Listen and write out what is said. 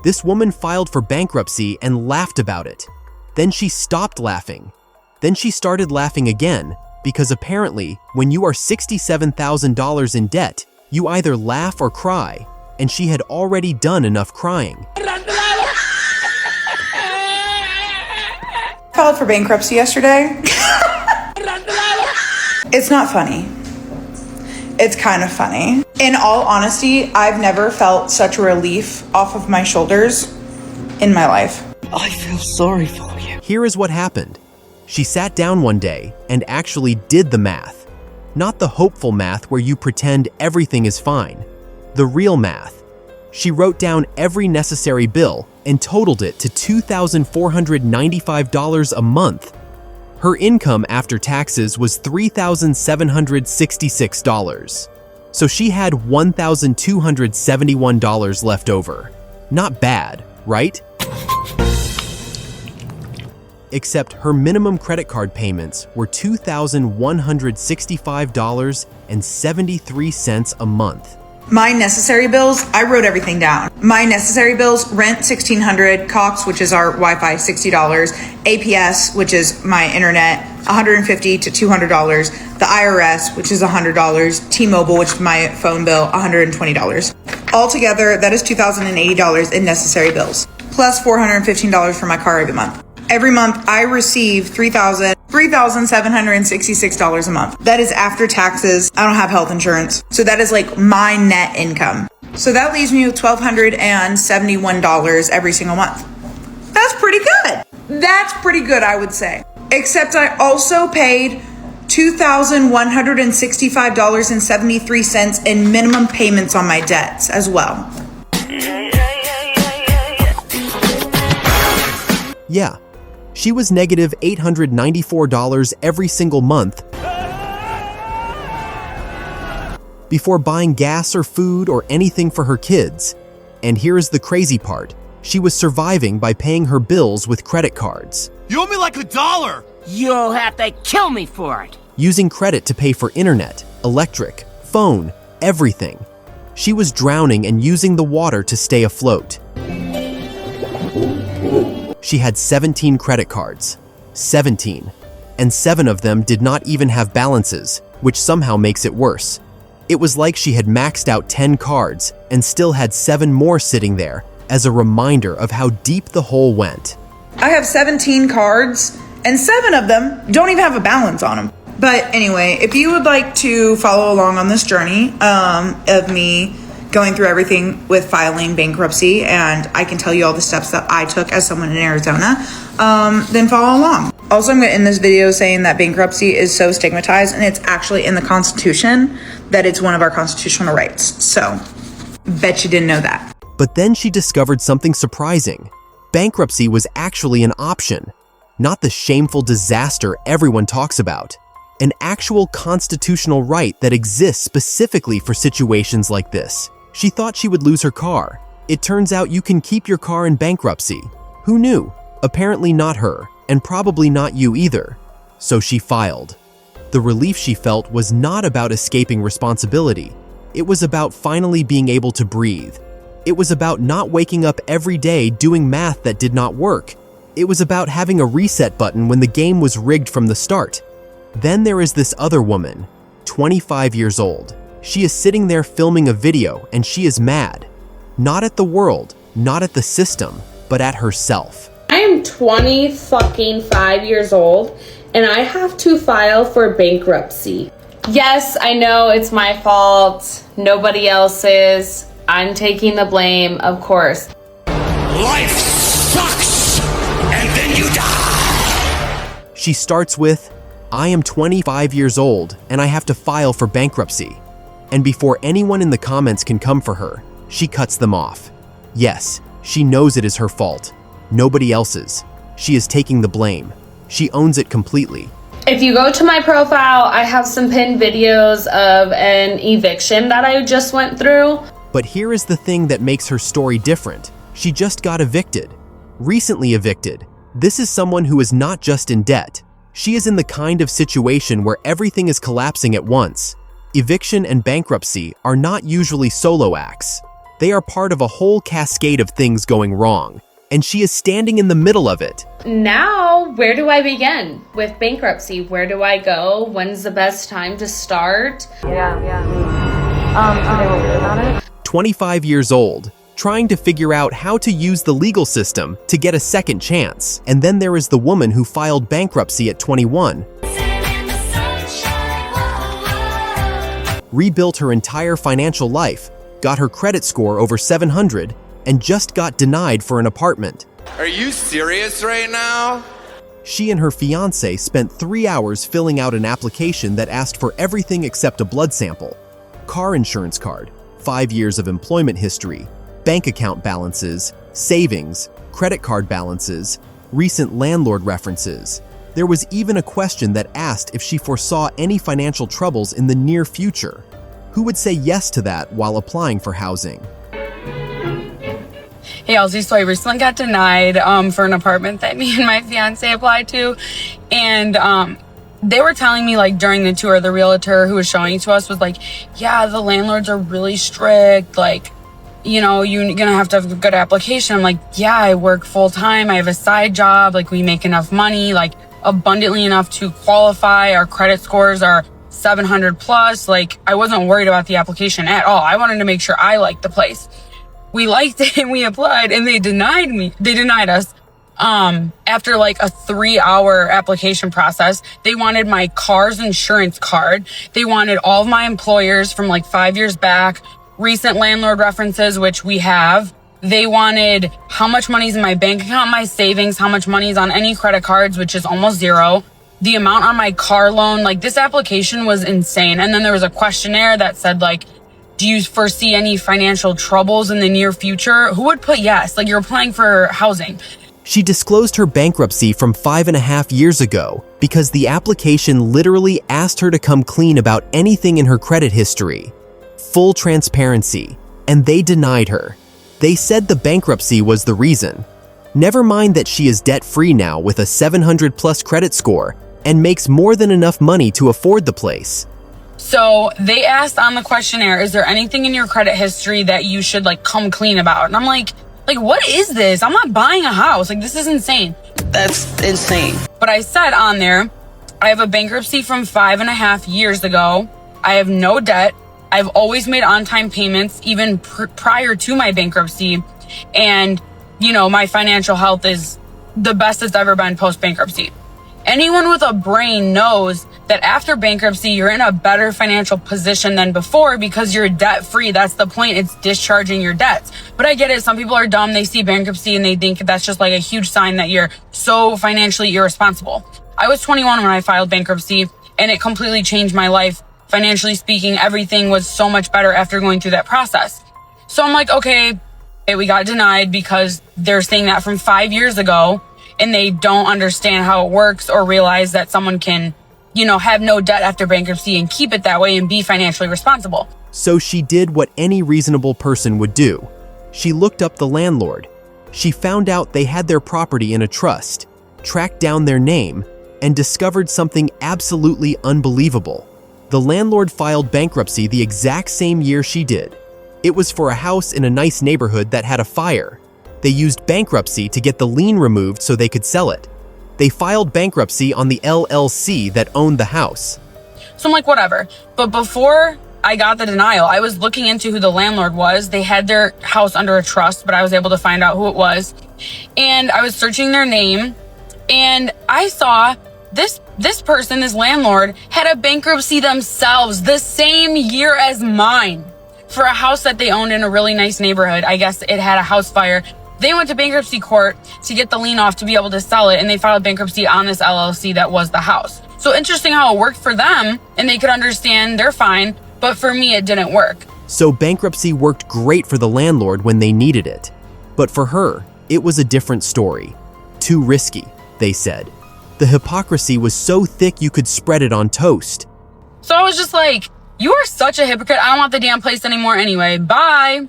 This woman filed for bankruptcy and laughed about it. Then she stopped laughing. Then she started laughing again because apparently when you are $67,000 in debt, you either laugh or cry, and she had already done enough crying. Filed for bankruptcy yesterday. It's not funny. It's kind of funny. In all honesty, I've never felt such a relief off of my shoulders in my life. I feel sorry for you. Here is what happened. She sat down one day and actually did the math. Not the hopeful math where you pretend everything is fine. The real math. She wrote down every necessary bill and totaled it to $2,495 a month. Her income after taxes was $3,766. So she had $1,271 left over. Not bad, right? Except her minimum credit card payments were $2,165.73 a month. My necessary bills, I wrote everything down. My necessary bills, rent $1,600, Cox, which is our Wi-Fi, $60, APS, which is my internet, $150 to $200, the IRS, which is $100, T-Mobile, which is my phone bill, $120. Altogether, that is $2,080 in necessary bills, plus $415 for my car every month. Every month, I receive $3,766 a month. That is after taxes. I don't have health insurance. So that is like my net income. So that leaves me with $1,271 every single month. That's pretty good. That's pretty good, I would say. Except I also paid $2,165.73 in minimum payments on my debts as well. Yeah. She was negative $894 every single month before buying gas or food or anything for her kids. And here is the crazy part. She was surviving by paying her bills with credit cards. You owe me like $1. You'll have to kill me for it. Using credit to pay for internet, electric, phone, everything. She was drowning and using the water to stay afloat. She had 17 credit cards. 17. And 7 of them did not even have balances, which somehow makes it worse. It was like she had maxed out 10 cards and still had 7 more sitting there as a reminder of how deep the hole went. I have 17 cards and 7 of them don't even have a balance on them. But anyway, if you would like to follow along on this journey of me going through everything with filing bankruptcy, and I can tell you all the steps that I took as someone in Arizona, then follow along. Also, I'm going to end this video saying that bankruptcy is so stigmatized, and it's actually in the Constitution that it's one of our constitutional rights. So, bet you didn't know that. But then she discovered something surprising. Bankruptcy was actually an option, not the shameful disaster everyone talks about. An actual constitutional right that exists specifically for situations like this. She thought she would lose her car. It turns out you can keep your car in bankruptcy. Who knew? Apparently not her, and probably not you either. So she filed. The relief she felt was not about escaping responsibility. It was about finally being able to breathe. It was about not waking up every day doing math that did not work. It was about having a reset button when the game was rigged from the start. Then there is this other woman, 25 years old. She is sitting there filming a video and she is mad. Not at the world, not at the system, but at herself. I am 25 years old and I have to file for bankruptcy. Yes, I know it's my fault. Nobody else's. I'm taking the blame, of course. Life sucks, and then you die. She starts with, I am 25 years old and I have to file for bankruptcy. And before anyone in the comments can come for her, she cuts them off. Yes, she knows it is her fault. Nobody else's. She is taking the blame. She owns it completely. If you go to my profile, I have some pinned videos of an eviction that I just went through. But here is the thing that makes her story different. She just got evicted. Recently evicted. This is someone who is not just in debt. She is in the kind of situation where everything is collapsing at once. Eviction and bankruptcy are not usually solo acts. They are part of a whole cascade of things going wrong, and she is standing in the middle of it. Now, where do I begin with bankruptcy? Where do I go? When's the best time to start? Yeah. Okay, we'll read about it. 25 years old, trying to figure out how to use the legal system to get a second chance. And then there is the woman who filed bankruptcy at 21. Rebuilt her entire financial life, got her credit score over 700, and just got denied for an apartment. Are you serious right now? She and her fiancé spent 3 hours filling out an application that asked for everything except a blood sample, car insurance card, 5 years of employment history, bank account balances, savings, credit card balances, recent landlord references. There was even a question that asked if she foresaw any financial troubles in the near future. Who would say yes to that while applying for housing? Hey, Elsie, so I recently got denied for an apartment that me and my fiance applied to. And they were telling me, like, during the tour, the realtor who was showing it to us was like, yeah, the landlords are really strict. Like, you know, you're gonna have to have a good application. I'm like, yeah, I work full time. I have a side job. Like, we make enough money, like abundantly enough to qualify. Our credit scores are 700 plus. Like, I wasn't worried about the application at all. I wanted to make sure I liked the place. We liked it and we applied, and they denied us. After like a 3-hour application process. They wanted my car's insurance card. They wanted all of my employers from like 5 years back, recent landlord references, which we have. They wanted how much money's in my bank account, my savings, how much money's on any credit cards, which is almost zero. The amount on my car loan, like, this application was insane. And then there was a questionnaire that said, like, do you foresee any financial troubles in the near future? Who would put yes? Like, you're applying for housing. She disclosed her bankruptcy from 5.5 years ago because the application literally asked her to come clean about anything in her credit history. Full transparency. And they denied her. They said the bankruptcy was the reason. Never mind that she is debt-free now with a 700 plus credit score and makes more than enough money to afford the place. So they asked on the questionnaire, is there anything in your credit history that you should, like, come clean about? And I'm like, what is this? I'm not buying a house. Like, this is insane. That's insane. But I said on there, I have a bankruptcy from 5.5 years ago. I have no debt. I've always made on-time payments, even prior to my bankruptcy. And, you know, my financial health is the best it's ever been post-bankruptcy. Anyone with a brain knows that after bankruptcy, you're in a better financial position than before because you're debt-free. That's the point. It's discharging your debts. But I get it. Some people are dumb. They see bankruptcy and they think that's just like a huge sign that you're so financially irresponsible. I was 21 when I filed bankruptcy, and it completely changed my life. Financially speaking, everything was so much better after going through that process. So I'm like, okay, we got denied because they're saying that from 5 years ago, and they don't understand how it works or realize that someone can, you know, have no debt after bankruptcy and keep it that way and be financially responsible. So she did what any reasonable person would do. She looked up the landlord. She found out they had their property in a trust, tracked down their name, and discovered something absolutely unbelievable. The landlord filed bankruptcy the exact same year she did. It was for a house in a nice neighborhood that had a fire. They used bankruptcy to get the lien removed so they could sell it. They filed bankruptcy on the LLC that owned the house. So I'm like, whatever. But before I got the denial, I was looking into who the landlord was. They had their house under a trust, but I was able to find out who it was. And I was searching their name, and I saw this person, this landlord, had a bankruptcy themselves the same year as mine for a house that they owned in a really nice neighborhood. I guess it had a house fire. They went to bankruptcy court to get the lien off to be able to sell it, and they filed bankruptcy on this LLC that was the house. So interesting how it worked for them, and they could understand they're fine, but for me, it didn't work. So bankruptcy worked great for the landlord when they needed it. But for her, it was a different story. Too risky, they said. The hypocrisy was so thick you could spread it on toast. So I was just like, you are such a hypocrite. I don't want the damn place anymore anyway. Bye.